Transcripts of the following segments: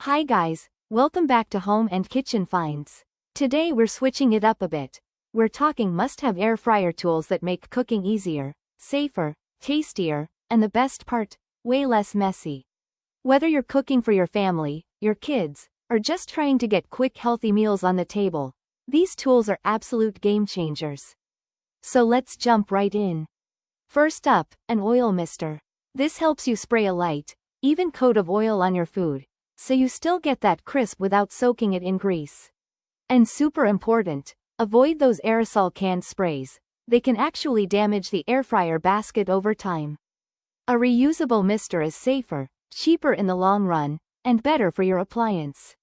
Hi guys, welcome back to Home and Kitchen Finds. Today we're switching it up a bit. We're talking must-have air fryer tools that make cooking easier, safer, tastier, and the best part, way less messy. Whether you're cooking for your family, your kids, or just trying to get quick healthy meals on the table, these tools are absolute game changers. So let's jump right in. First up, an oil mister. This helps you spray a light, even coat of oil on your food, so you still get that crisp without soaking it in grease. And super important, avoid those aerosol canned sprays. They can actually damage the air fryer basket over time. A reusable mister is safer, cheaper in the long run, and better for your appliance.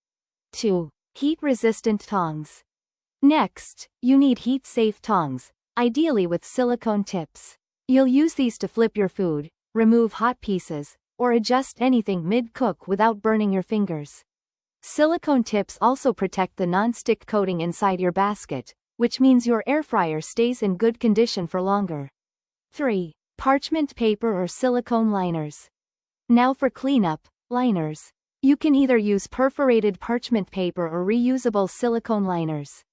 2. Heat-resistant tongs. Next, you need heat-safe tongs, ideally with silicone tips. You'll use these to flip your food, remove hot pieces, or adjust anything mid-cook without burning your fingers. Silicone tips also protect the non-stick coating inside your basket, which means your air fryer stays in good condition for longer. 3. Parchment paper or silicone liners. Now for cleanup, liners. You can either use perforated parchment paper or reusable silicone liners.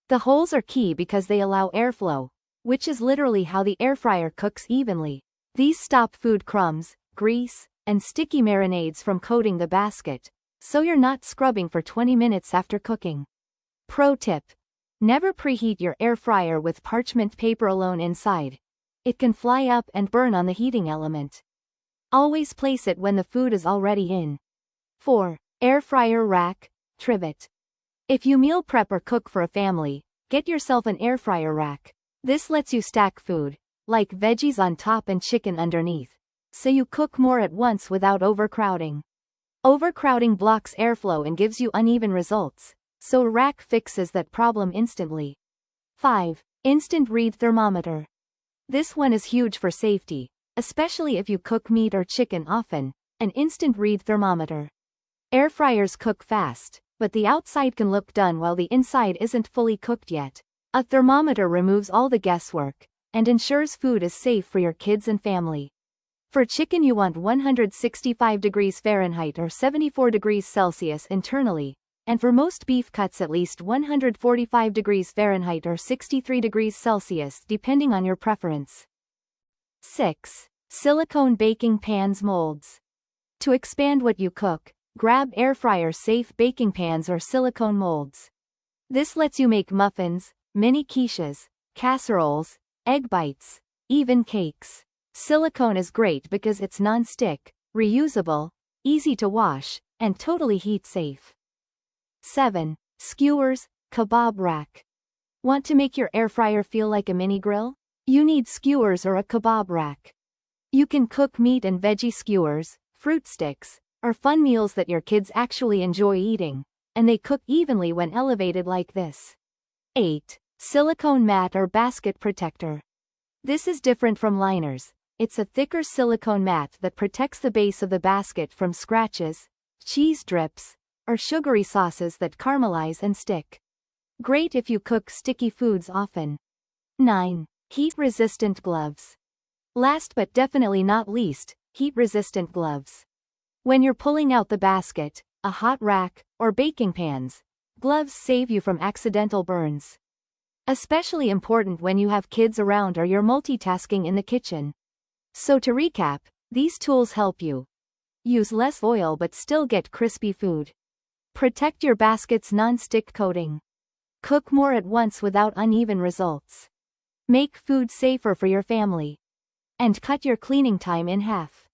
The holes are key because they allow airflow, which is literally how the air fryer cooks evenly. These stop food crumbs, grease, and sticky marinades from coating the basket, so you're not scrubbing for 20 minutes after cooking. Pro tip: never preheat your air fryer with parchment paper alone inside. It can fly up and burn on the heating element. Always place it when the food is already in. 4. Air fryer rack, trivet. If you meal prep or cook for a family, get yourself an air fryer rack. This lets you stack food, like veggies on top and chicken underneath, so you cook more at once without overcrowding. Overcrowding blocks airflow and gives you uneven results, so a rack fixes that problem instantly. 5. Instant read thermometer. This one is huge for safety, especially if you cook meat or chicken often. An instant read thermometer. Air fryers cook fast, but the outside can look done while the inside isn't fully cooked yet. A thermometer removes all the guesswork and ensures food is safe for your kids and family. For chicken you want 165 degrees Fahrenheit or 74 degrees Celsius internally, and for most beef cuts at least 145 degrees Fahrenheit or 63 degrees Celsius depending on your preference. 6. Silicone baking pans molds. To expand what you cook, grab air fryer safe baking pans or silicone molds. This lets you make muffins, mini quiches, casseroles, egg bites, even cakes. Silicone is great because it's non-stick, reusable, easy to wash, and totally heat-safe. 7. Skewers, kebab rack. Want to make your air fryer feel like a mini grill? You need skewers or a kebab rack. You can cook meat and veggie skewers, fruit sticks, or fun meals that your kids actually enjoy eating, and they cook evenly when elevated like this. 8. Silicone mat or basket protector. This is different from liners. It's a thicker silicone mat that protects the base of the basket from scratches, cheese drips, or sugary sauces that caramelize and stick. Great if you cook sticky foods often. 9. Heat-resistant gloves. Last but definitely not least, heat-resistant gloves. When you're pulling out the basket, a hot rack, or baking pans, gloves save you from accidental burns. Especially important when you have kids around or you're multitasking in the kitchen. So to recap, these tools help you use less oil but still get crispy food. Protect your basket's non-stick coating. Cook more at once without uneven results. Make food safer for your family. And cut your cleaning time in half.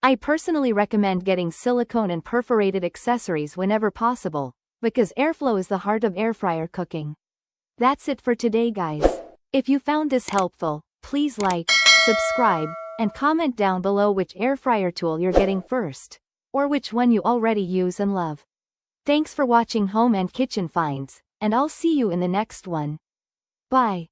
I personally recommend getting silicone and perforated accessories whenever possible, because airflow is the heart of air fryer cooking. That's it for today, guys. If you found this helpful, please like, subscribe, and comment down below which air fryer tool you're getting first, or which one you already use and love. Thanks for watching Home and Kitchen Finds, and I'll see you in the next one. Bye.